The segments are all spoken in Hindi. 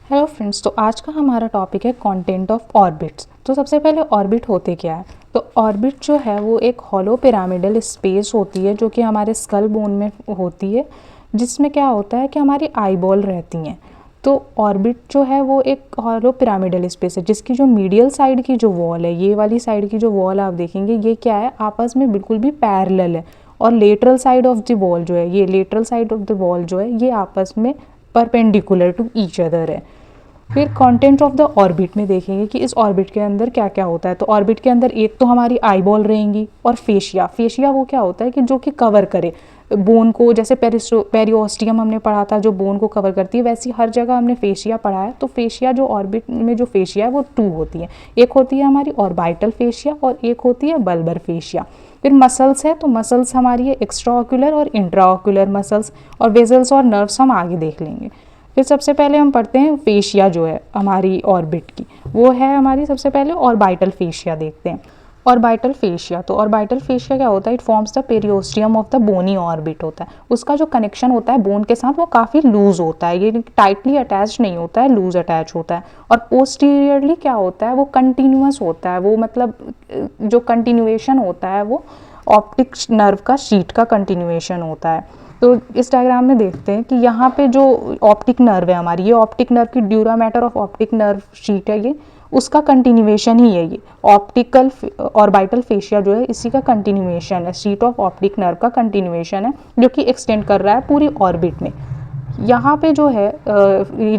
हेलो फ्रेंड्स, तो आज का हमारा टॉपिक है कंटेंट ऑफ ऑर्बिट्स। तो सबसे पहले ऑर्बिट होते क्या है। तो ऑर्बिट जो है वो एक हॉलो पिरामिडल स्पेस होती है जो कि हमारे स्कल बोन में होती है, जिसमें क्या होता है कि हमारी आईबॉल रहती हैं। तो ऑर्बिट जो है वो एक हॉलो पिरामिडल स्पेस है जिसकी जो मीडियल साइड की जो वॉल है, ये वाली साइड की जो वॉल आप देखेंगे ये क्या है, आपस में बिल्कुल भी पैरेलल है। और lateral side of the wall जो है, ये lateral side of the wall जो है ये आपस में परपेंडिकुलर टू ईच अदर है। फिर कंटेंट ऑफ द ऑर्बिट में देखेंगे कि इस ऑर्बिट के अंदर क्या क्या होता है। तो ऑर्बिट के अंदर एक तो हमारी आईबॉल रहेंगी और फेशिया। फेशिया वो क्या होता है कि जो कि कवर करे बोन को, जैसे पेरियोस्टियम हमने पढ़ा था जो बोन को कवर करती है, वैसी हर जगह हमने फेशिया पढ़ा है। तो फेशिया जो ऑर्बिट में जो फेशिया है वो टू होती है, एक होती है हमारी ऑर्बिटल फेशिया और एक होती है बल्बर फेशिया। फिर मसल्स है, तो मसल्स हमारी है एक्स्ट्रा ऑक्यूलर और इंट्रा ऑक्यूलर मसल्स, और वेजल्स और नर्व्स हम आगे देख लेंगे। फिर सबसे पहले हम पढ़ते हैं फेशिया जो है हमारी ऑर्बिट की, वो है हमारी सबसे पहले ऑर्बिटल फेशिया देखते हैं। ऑर्बिटल फेशिया, तो ऑर्बिटल फेशिया क्या होता है, it forms the periosteum of the bony orbit होता है। उसका जो कनेक्शन होता है बोन के साथ वो काफ़ी लूज होता है, ये टाइटली अटैच नहीं होता है, लूज अटैच होता है। और पोस्टीरियरली क्या होता है, वो कंटिन्यूस होता है, वो मतलब जो कंटिन्यूएशन होता है वो ऑप्टिक नर्व का शीट का कंटिन्यूएशन होता है। तो इस डायग्राम में देखते हैं कि यहाँ पे जो ऑप्टिक नर्व है हमारी, ये ऑप्टिक नर्व की dura mater of optic nerve sheet है, ये उसका कंटिन्यूएशन ही है। ये ऑप्टिकल ऑर्बिटल फेशिया जो है इसी का कंटिन्यूएशन है, शीट ऑफ ऑप्टिक नर्व का कंटिन्यूएशन है जो कि एक्सटेंड कर रहा है पूरी ऑर्बिट में। यहाँ पे जो है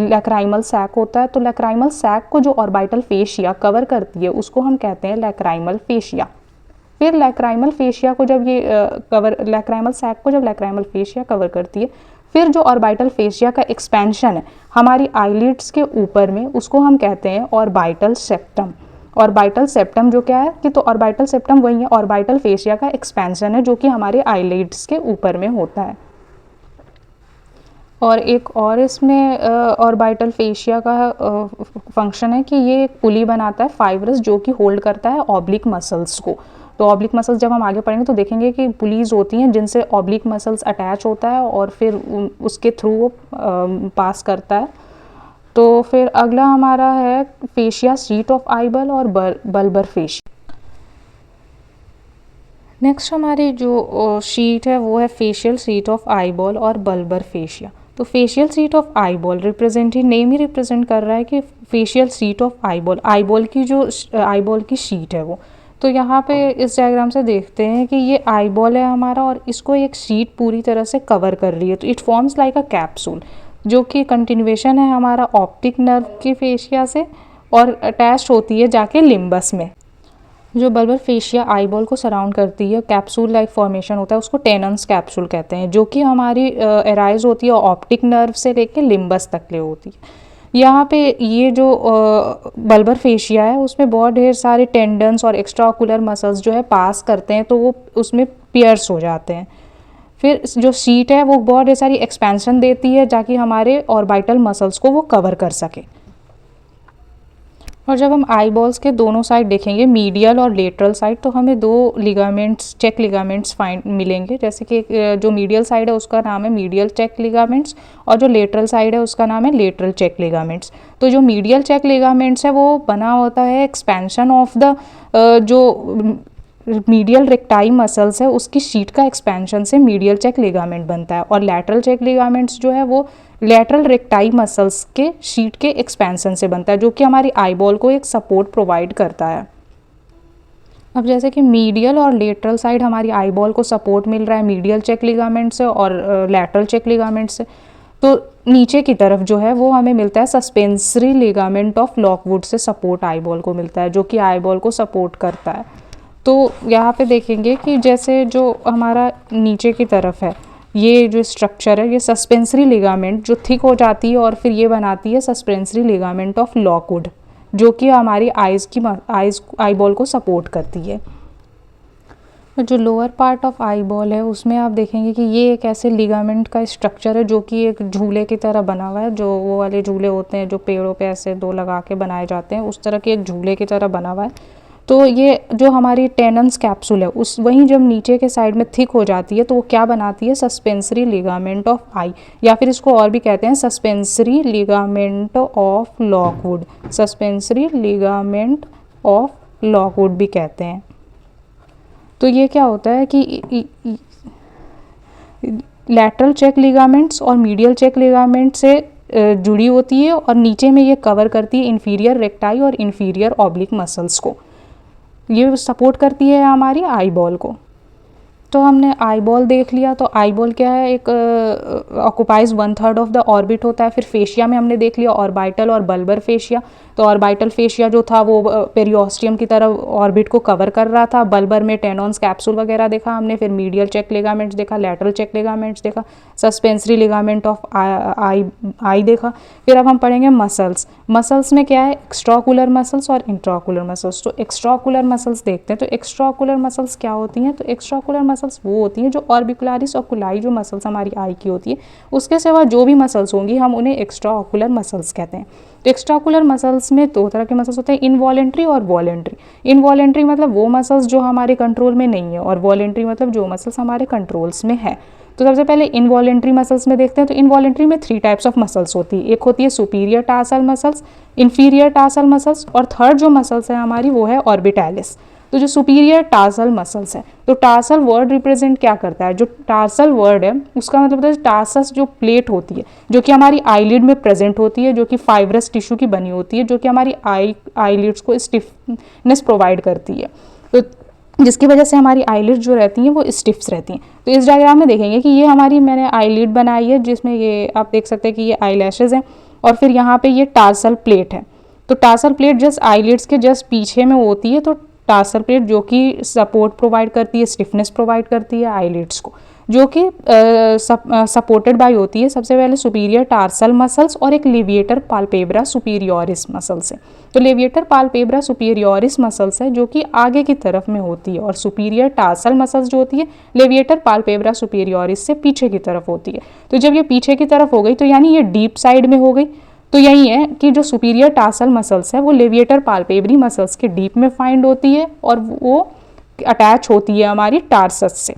लैक्राइमल सैक होता है। तो लैक्राइमल सैक को जो ऑर्बिटल फेशिया कवर करती है उसको हम कहते हैं लैक्राइमल फेशिया। फिर लैक्राइमल फेशिया को जब ये लैक्राइमल सैक को जब लैक्राइमल फेशिया कवर करती है, फिर जो ऑर्बिटल फेशिया का एक्सपेंशन है हमारी आईलिड्स के ऊपर में, उसको हम कहते हैं ऑर्बिटल सेप्टम। ऑर्बिटल सेप्टम जो क्या है कि, तो ऑर्बिटल सेप्टम वही है, ऑर्बिटल फेशिया का एक्सपेंशन है जो कि हमारे आईलिड्स के ऊपर में होता है। और एक और इसमें ऑर्बिटल फेशिया का फंक्शन है कि ये एक पुली बनाता है फाइब्रस, जो कि होल्ड करता है ऑब्लिक मसल्स को। तो ऑब्लिक मसल्स जब हम आगे पढ़ेंगे तो देखेंगे कि पुलीज होती हैं जिनसे ऑब्लिक मसल्स अटैच होता है और फिर उसके थ्रू वो पास करता है। तो फिर अगला हमारा है फेशिया शीट ऑफ आईबल और बल्बर फेशिया। नेक्स्ट हमारी जो शीट है वो है फेशियल शीट ऑफ आईबॉल और बल्बर फेशिया। तो facial sheet of eyeball represent he, name he represent कर रहा है कि facial sheet of eyeball, eyeball की जो आईबॉल की शीट है वो। तो यहाँ पे इस डायग्राम से देखते हैं कि ये आईबॉल है हमारा और इसको एक शीट पूरी तरह से कवर कर रही है। तो it forms like a capsule, जो कि कंटिन्यूएशन है हमारा ऑप्टिक नर्व की फेशिया से और अटैच होती है जाके लिम्बस में। जो बल्बर फेशिया आईबॉल को सराउंड करती है, कैप्सूल लाइक फॉर्मेशन होता है, उसको टेनन्स कैप्सूल कहते हैं, जो कि हमारी एराइज होती है ऑप्टिक नर्व से लेके लिम्बस तक ले होती है। यहाँ पे ये जो बल्बर फेशिया है उसमें बहुत ढेर सारे टेंडन्स और एक्स्ट्रा ऑकुलर मसल्स जो है पास करते हैं, तो वो उसमें पियर्स हो जाते हैं। फिर जो शीट है वो बहुत ढेर सारी एक्सपेंशन देती है ताकि हमारे ऑर्बिटल मसल्स को वो कवर कर सके। और जब हम आई बॉल्स के दोनों साइड देखेंगे, मीडियल और लेटरल साइड, तो हमें दो लिगामेंट्स, चेक लिगामेंट्स फाइंड मिलेंगे। जैसे कि जो मीडियल साइड है उसका नाम है मीडियल चेक लिगामेंट्स और जो लेटरल साइड है उसका नाम है लेटरल चेक लिगामेंट्स। तो जो मीडियल चेक लिगामेंट्स है वो बना होता है एक्सपेंशन ऑफ द जो मीडियल रेक्टाई मसल्स है उसकी शीट का एक्सपेंशन से मीडियल चेक लिगामेंट बनता है। और लैटरल चेक लिगामेंट्स जो है वो लैटरल रेक्टाई मसल्स के शीट के एक्सपेंशन से बनता है, जो कि हमारी आईबॉल को एक सपोर्ट प्रोवाइड करता है। अब जैसे कि मीडियल और लेटरल साइड हमारी आईबॉल को सपोर्ट मिल रहा है मीडियल चेक लिगामेंट से और लैटरल चेक लिगामेंट से, तो नीचे की तरफ जो है वो हमें मिलता है सस्पेंसरी लिगामेंट ऑफ लॉकवुड से सपोर्ट आईबॉल को मिलता है, जो कि आईबॉल को सपोर्ट करता है। तो यहाँ पे देखेंगे कि जैसे जो हमारा नीचे की तरफ है ये जो स्ट्रक्चर है, ये सस्पेंसरी लिगामेंट जो थिक हो जाती है और फिर ये बनाती है सस्पेंसरी लिगामेंट ऑफ लॉकवुड, जो कि हमारी आईबॉल को सपोर्ट करती है। जो लोअर पार्ट ऑफ आईबॉल है उसमें आप देखेंगे कि ये एक ऐसे लिगामेंट का स्ट्रक्चर है जो कि एक झूले की तरह बना हुआ है, जो वो वाले झूले होते हैं जो पेड़ों पे ऐसे दो लगा के बनाए जाते हैं, उस तरह के एक झूले की तरह बना हुआ है। तो ये जो हमारी टेनन्स कैप्सूल है उस वहीं जब नीचे के साइड में थिक हो जाती है तो वो क्या बनाती है, सस्पेंसरी लिगामेंट ऑफ आई, या फिर इसको और भी कहते हैं suspensory ligament of Lockwood, suspensory ligament of Lockwood भी कहते हैं। तो ये क्या होता है कि लैटरल चेक लिगामेंट्स और मीडियल चेक लिगामेंट से जुड़ी होती है और नीचे में ये कवर करती है इंफीरियर रेक्टाई और इंफीरियर ऑब्लिक मसल्स को। ये सपोर्ट करती है हमारी आई बॉल को। तो हमने आई बॉल देख लिया। तो आई बॉल क्या है, एक ऑक्युपाइज 1/3 ऑफ द ऑर्बिट होता है। फिर फेशिया में हमने देख लिया ऑर्बिटल और बल्बर फेशिया। तो ऑर्बिटल फेशिया जो था वो पेरियोस्टियम की तरह ऑर्बिट को कवर कर रहा था। बल्बर में टेनॉन्स कैप्सूल वगैरह देखा हमने। फिर मीडियल चेक लिगामेंट्स देखा, लैटरल चेक लिगामेंट्स देखा, सस्पेंसरी लिगामेंट ऑफ आई देखा। फिर अब हम पढ़ेंगे मसल्स। मसल्स में क्या है, एक्स्ट्राकुलर मसल्स और इंट्राकुलर मसल्स। तो एक्स्ट्राकुलर मसल्स देखते हैं। तो एक्स्ट्राकुलर मसल्स क्या होती हैं, तो एक्स्ट्राकुलर मसल्स वो होती हैं जो ऑर्बिकुलरिस ऑकुलाई जो मसल्स हमारी आई की होती है उसके सिवा जो भी मसल्स होंगी हम उन्हें एक्स्ट्रा ऑकुलर मसल्स कहते हैं। तो एक्स्ट्राकुलर मसल्स में दो तरह के मसल्स होते हैं, इनवॉलेंट्री और वॉलेंट्री। इनवॉलेंट्री मतलब वो मसल्स जो हमारे कंट्रोल में नहीं है और वॉलेंट्री मतलब जो मसल्स हमारे कंट्रोल्स में है। तो सबसे पहले इनवॉलेंट्री मसल्स में देखते हैं। तो इनवॉलेंट्री में 3 टाइप्स ऑफ मसल्स होती है। एक होती है superior tarsal muscles, inferior tarsal muscles और थर्ड जो मसल्स है हमारी वो है ऑर्बिटैलिस। तो जो सुपीरियर टार्सल मसल्स है, तो टार्सल वर्ड रिप्रेजेंट क्या करता है, जो टार्सल वर्ड है उसका मतलब होता है टार्सस जो प्लेट होती है जो कि हमारी आईलिड में प्रेजेंट होती है, जो कि फाइब्रस टिश्यू की बनी होती है, जो कि हमारी आईलिड्स को स्टिफनेस प्रोवाइड करती है। तो जिसकी वजह से हमारी आईलिड जो रहती हैं वो स्टिफ्स रहती हैं। तो इस डायग्राम में देखेंगे कि ये हमारी मैंने आईलिड बनाई है जिसमें ये आप देख सकते हैं कि ये आई लैशेज हैं और फिर यहाँ पे ये टार्सल प्लेट है। तो टार्सल प्लेट जस्ट आईलिड्स के जस्ट पीछे में होती है। तो टार्सल प्लेट जो कि सपोर्ट प्रोवाइड करती है, स्टिफनेस प्रोवाइड करती है आईलिड्स को, जो कि सपोर्टेड बाय होती है सबसे पहले सुपीरियर टार्सल मसल्स और एक लेविएटर पाल्पेब्रा सुपीरियोरिस मसल्स है। तो लेविएटर पाल्पेब्रा सुपीरियोरिस मसल्स है जो कि आगे की तरफ में होती है और सुपीरियर टार्सल मसल्स जो होती है लेविएटर पाल्पेब्रा सुपीरियोरिस से पीछे की तरफ होती है। तो जब ये पीछे की तरफ हो गई तो यानी ये डीप साइड में हो गई। तो यही है कि जो सुपीरियर टार्सल मसल्स है वो लेविएटर पाल्पेब्री मसल्स के डीप में फाइंड होती है और वो अटैच होती है हमारी टार्सस से।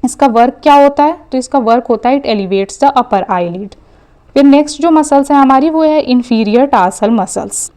इसका वर्क क्या होता है, तो इसका वर्क होता है it elevates the upper eyelid. फिर नेक्स्ट जो मसल्स है हमारी वो है इंफीरियर टार्सल मसल्स।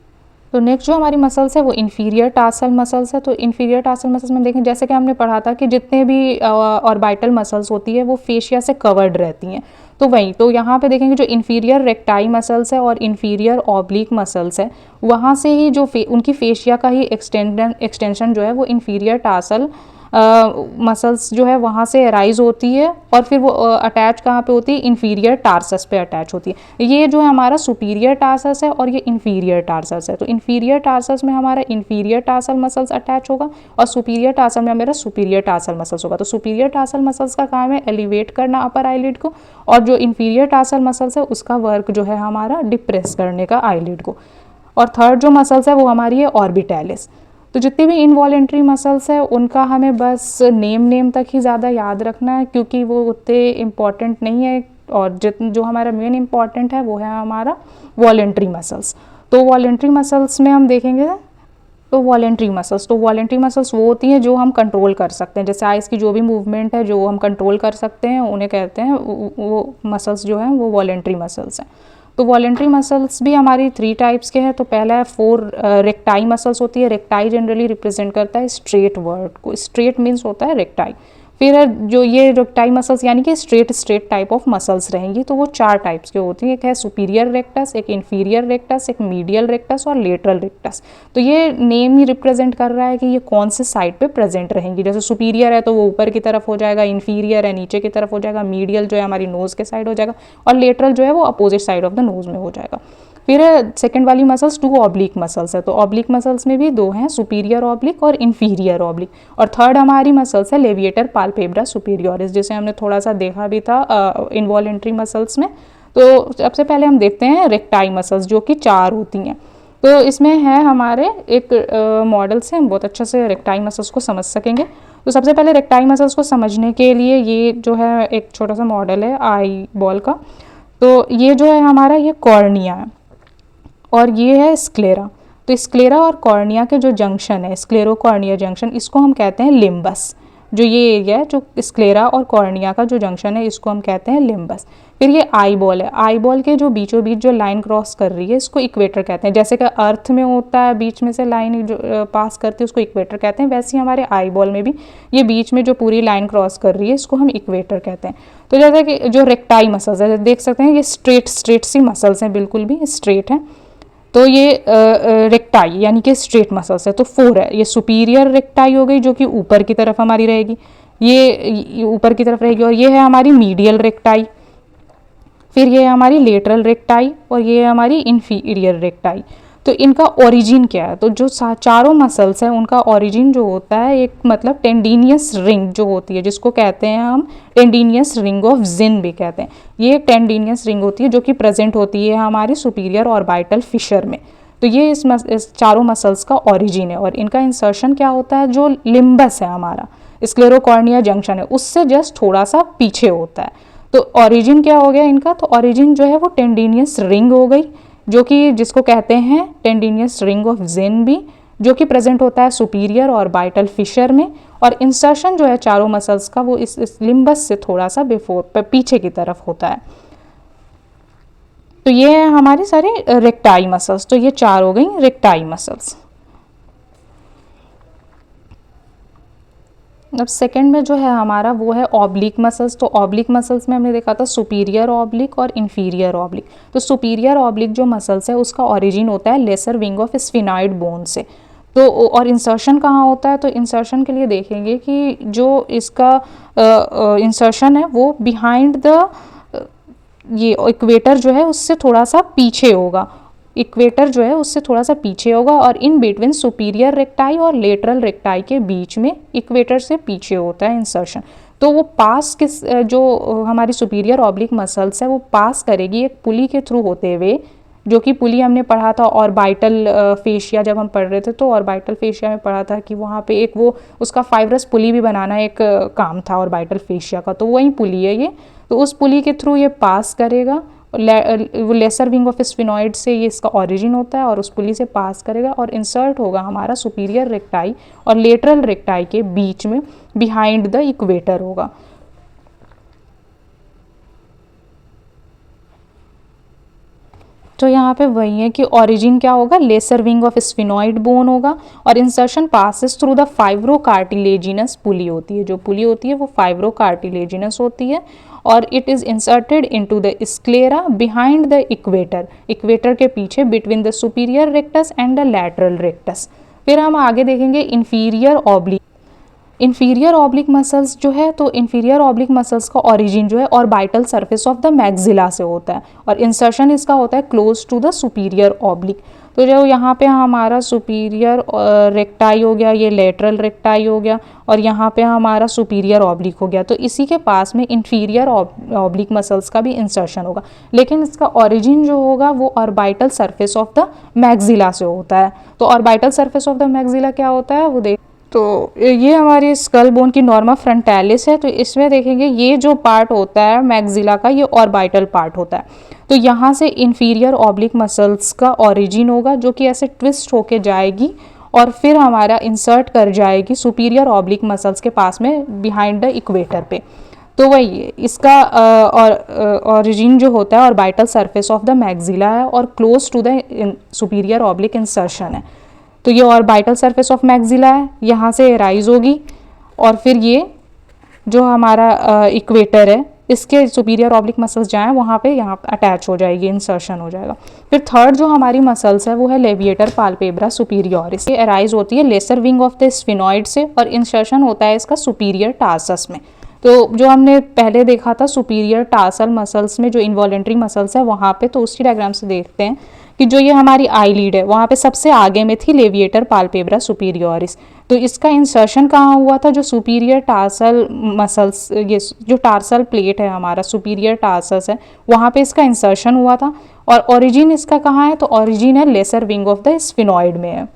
तो नेक्स्ट जो हमारी मसल्स है वो इंफीरियर टार्सल मसल्स है। तो इंफीरियर टार्सल मसल्स में देखें जैसे कि हमने पढ़ा था कि जितने भी ऑर्बिटल मसल्स होती है वो फेशिया से कवर्ड रहती हैं। तो वही तो यहाँ पे देखेंगे जो इंफीरियर रेक्टाई मसल्स है और इंफीरियर ऑब्लिक मसल्स है वहाँ से ही जो उनकी फेशिया का ही एक्सटेंशन जो है वो इंफीरियर टार्सल मसल्स जो है वहाँ से राइज होती है और फिर वो अटैच कहाँ पे होती है, इंफीरियर टार्सस पे अटैच होती है। ये जो है हमारा सुपीरियर टार्सस है और ये इंफीरियर टार्सस है। तो इंफीरियर टार्सस में हमारा इंफीरियर टार्सल मसल्स अटैच होगा और सुपीरियर टार्सल में हमारा सुपीरियर टार्सल मसल्स होगा। तो सुपीरियर टार्सल मसल्स का काम है एलिवेट करना अपर आईलिड को और जो इंफीरियर टार्सल मसल्स है उसका वर्क जो है हमारा डिप्रेस करने का आईलिड को। और थर्ड जो मसल्स है वो हमारी है ऑर्बिटैलिस। तो जितने भी इनवॉलेंट्री मसल्स है उनका हमें बस नेम तक ही ज़्यादा याद रखना है क्योंकि वो उतने इम्पॉर्टेंट नहीं है और जो हमारा मेन इम्पॉर्टेंट है वो है हमारा वॉलेंट्री मसल्स। तो वॉलेंट्री मसल्स में हम देखेंगे तो वॉलेंट्री मसल्स वो होती हैं जो हम कंट्रोल कर सकते हैं। जैसे आइज़ की जो भी मूवमेंट है जो हम कंट्रोल कर सकते हैं उन्हें कहते हैं वो मसल्स जो हैं वो वॉलेंट्री मसल्स हैं। तो वॉलेंट्री मसल्स भी हमारी 3 टाइप्स के हैं। तो पहला है 4 रेक्टाई मसल्स होती है। रेक्टाई जनरली रिप्रेजेंट करता है स्ट्रेट वर्ड को, स्ट्रेट मीन्स होता है रेक्टाई। फिर जो ये रेक्टाई मसल्स यानी कि स्ट्रेट टाइप ऑफ मसल्स रहेंगी। तो वो 4 टाइप्स के होती हैं, एक है सुपीरियर रेक्टस, एक इंफीरियर रेक्टस, एक मीडियल रेक्टस और लेटरल रेक्टस। तो ये नेम ही रिप्रेजेंट कर रहा है कि ये कौन से साइड पे प्रेजेंट रहेंगी। जैसे सुपीरियर है तो वो ऊपर की तरफ हो जाएगा, इंफीरियर है नीचे की तरफ हो जाएगा, मीडियल जो है हमारी नोज़ के साइड हो जाएगा और लेटरल जो है वो opposite side of the nose में हो जाएगा। फिर सेकंड वाली मसल्स 2 ऑब्लिक मसल्स है। तो ऑब्लिक मसल्स में भी 2 हैं, सुपीरियर ऑब्लिक और इंफीरियर ऑब्लिक। और थर्ड हमारी मसल्स है लेविएटर पाल्पेब्रा सुपीरियोरिस, जिसे हमने थोड़ा सा देखा भी था इनवॉलेंट्री मसल्स में। तो सबसे पहले हम देखते हैं रेक्टाई मसल्स जो कि 4 होती हैं। तो इसमें है हमारे एक मॉडल से हम बहुत अच्छे से रेक्टाई मसल्स को समझ सकेंगे। तो सबसे पहले रेक्टाई मसल्स को समझने के लिए ये जो है एक छोटा सा मॉडल है आई बॉल का। तो ये जो है हमारा ये कॉर्निया है और ये है स्क्लेरा। तो स्क्लेरा और कॉर्निया के जो जंक्शन है, स्क्लेरोकॉर्निया जंक्शन, इसको हम कहते हैं लिम्बस। जो ये एरिया है जो स्क्लेरा और कॉर्निया का जो जंक्शन है, इसको हम कहते हैं लिम्बस। फिर ये आई बॉल है, आई बॉल के जो बीचों बीच जो लाइन क्रॉस कर रही है, इसको इक्वेटर कहते हैं। जैसे कि अर्थ में होता है बीच में से लाइन जो पास करती है, उसको इक्वेटर कहते हैं, वैसे ही हमारे आई बॉल में भी ये बीच में जो पूरी लाइन क्रॉस कर रही है, इसको हम इक्वेटर कहते हैं। तो जैसे कि जो रेक्टाई मसल्स है, देख सकते हैं ये स्ट्रेट सी मसल्स हैं, बिल्कुल भी स्ट्रेट हैं। तो ये रेक्टाई यानी कि स्ट्रेट मसल्स है। तो 4 है, ये सुपीरियर रेक्टाई हो गई जो कि ऊपर की तरफ हमारी रहेगी, ये ऊपर की तरफ रहेगी। और ये है हमारी मीडियल रेक्टाई, फिर ये है हमारी लेटरल रेक्टाई, और ये है हमारी इंफीरियर रेक्टाई। तो इनका ओरिजिन क्या है? तो जो चारों मसल्स हैं उनका ओरिजिन जो होता है एक मतलब टेंडिनियस रिंग जो होती है, जिसको कहते हैं हम टेंडिनियस रिंग ऑफ जिन भी कहते हैं। ये एक टेंडिनियस रिंग होती है जो कि प्रेजेंट होती है हमारी सुपीरियर ऑर्बिटल फिशर में। तो ये इस चारों मसल्स का ओरिजिन है। और इनका इंसर्शन क्या होता है? जो लिम्बस है हमारा, स्क्लेरोकॉर्निया जंक्शन है, उससे जस्ट थोड़ा सा पीछे होता है। तो ओरिजिन क्या हो गया इनका? तो ओरिजिन जो है वो टेंडिनियस रिंग हो गई, जो कि जिसको कहते हैं टेंडिनियस रिंग ऑफ जिन भी, जो कि प्रेजेंट होता है सुपीरियर ऑर्बिटल फिशर में। और इंसर्शन जो है चारों मसल्स का वो इस लिम्बस से थोड़ा सा पीछे की तरफ होता है। तो ये है हमारे सारे रेक्टाई मसल्स। तो ये 4 हो गई रेक्टाई मसल्स। अब सेकंड में जो है हमारा वो है ऑब्लिक मसल्स। तो ऑब्लिक मसल्स में हमने देखा था सुपीरियर ऑब्लिक और इंफीरियर ऑब्लिक। तो सुपीरियर ऑब्लिक जो मसल्स है उसका ओरिजिन होता है lesser wing of sphenoid bone से। तो और इंसर्शन कहाँ होता है? तो इंसर्शन के लिए देखेंगे कि जो इसका इंसर्शन है वो बिहाइंड द ये इक्वेटर जो है उससे थोड़ा सा पीछे होगा, इक्वेटर जो है उससे थोड़ा सा पीछे होगा, और इन बिटवीन सुपीरियर रेक्टाई और लेटरल रेक्टाई के बीच में इक्वेटर से पीछे होता है इंसर्शन। तो वो पास किस जो हमारी सुपीरियर ऑब्लिक मसल्स है वो पास करेगी एक पुली के थ्रू होते हुए, जो कि पुली हमने पढ़ा था ऑर्बिटल फेशिया जब हम पढ़ रहे थे। तो ऑर्बिटल फेशिया में पढ़ा था कि वहाँ पे एक वो उसका फाइब्रस पुली भी बनाना एक काम था ऑर्बिटल फेशिया का। तो वही पुली है ये। तो उस पुली के थ्रू ये पास करेगा, वो लेसर विंग ऑफ स्फिनॉइड से ये इसका ओरिजिन होता है, और उस पुली से पास करेगा और इंसर्ट होगा हमारा सुपीरियर रेक्टाई और लेटरल रेक्टाई के बीच में, बिहाइंड द इक्वेटर होगा। तो यहाँ पे वही है कि ओरिजिन क्या होगा? Lesser wing of sphenoid bone होगा, और insertion passes through the fibrocartilaginous pulley होती है। जो पुली होती है वो फाइब्रोकार्टिलेजिनस होती है, और it is inserted into the sclera behind the equator, equator के पीछे between the superior rectus and the lateral rectus. फिर हम आगे देखेंगे inferior oblique. Inferior oblique muscles जो है, तो इन्फीरियर ऑब्लिक मसल्स का ओरिजिन जो है orbital surface of the maxilla से होता है, और इंसर्शन इसका होता है close to the superior oblique. तो जो यहाँ पे हमारा सुपीरियर रेक्टाई हो गया, ये लेटरल रेक्टाई हो गया, और यहाँ पे हमारा सुपीरियर ऑब्लिक हो गया। तो इसी के पास में इन्फीरियर ऑब्लिक मसल्स का भी इंसर्शन होगा, लेकिन इसका ओरिजिन जो होगा वो orbital surface of the maxilla से होता है। तो orbital surface of the maxilla क्या होता है वो देख। तो ये हमारी स्कल बोन की नॉर्मा फ्रंटालिस है। तो इसमें देखेंगे ये जो पार्ट होता है मैक्सिला का, ये ऑर्बिटल पार्ट होता है। तो यहाँ से इन्फीरियर ऑब्लिक मसल्स का ओरिजिन होगा, जो कि ऐसे ट्विस्ट होके जाएगी और फिर हमारा इंसर्ट कर जाएगी सुपीरियर ऑब्लिक मसल्स के पास में बिहाइंड द इक्वेटर पे। तो वही इसका ओरिजिन जो होता है orbital surface of the maxilla है, और close to the superior oblique insertion है। तो ये ऑर्बिटल सरफेस ऑफ मैक्सिला है, यहाँ से राइज होगी, और फिर ये जो हमारा इक्वेटर है इसके सुपीरियर ऑब्लिक मसल्स जाएँ वहाँ पे, यहाँ अटैच हो जाएगी, इंसर्शन हो जाएगा। फिर थर्ड जो हमारी मसल्स है वो है लेविएटर पाल्पेब्रा सुपीरियोरिस। ये अराइज होती है lesser wing of the sphenoid से, और इंसर्शन होता है इसका सुपीरियर टार्सस में। तो जो हमने पहले देखा था सुपीरियर टार्सल मसल्स में जो इन्वॉलेंट्री मसल्स है वहाँ पे, तो उसी डायग्राम से देखते हैं कि जो ये हमारी आई लीड है वहाँ पे सबसे आगे में थी लेविएटर पाल्पेब्रा सुपीरियोरिस। तो इसका इंसर्शन कहाँ हुआ था? जो सुपीरियर टार्सल मसल्स, ये जो टार्सल प्लेट है हमारा सुपीरियर टार्सस है, वहाँ पे इसका इंसर्शन हुआ था। और ओरिजिन इसका कहाँ है? तो ओरिजिन है lesser wing of the sphenoid में है।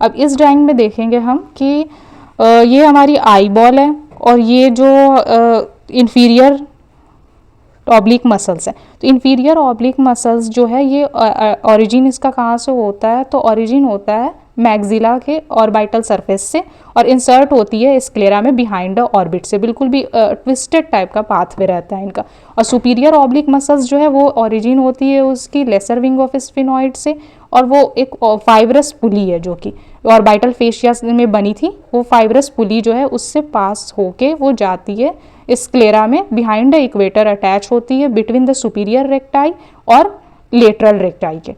अब इस ड्राइंग में देखेंगे हम कि ये हमारी आई बॉल है, और ये जो इन्फीरियर ऑब्लिक मसल्स है। तो इन्फीरियर ऑब्लिक मसल्स जो है ये ओरिजिन इसका कहाँ से होता है, तो ओरिजिन होता है मैग्जिला के ऑर्बिटल सरफेस से और इंसर्ट होती है स्क्लेरा में बिहाइंड द ऑर्बिट से। बिल्कुल भी ट्विस्टेड टाइप का पाथवे रहता है इनका। और सुपीरियर ऑब्लिक मसल्स जो है वो ओरिजिन होती है उसकी लेसर विंग ऑफ स्फिनॉइड से, और वो एक फाइब्रस पुली है जो कि ऑर्बिटल फेशिया में बनी थी। वो फाइब्रस पुली जो है उससे पास होके वो जाती है स्क्लेरा में बिहाइंड द इक्वेटर अटैच होती है बिटवीन द सुपीरियर रेक्टाई और लेटरल रेक्टाई के।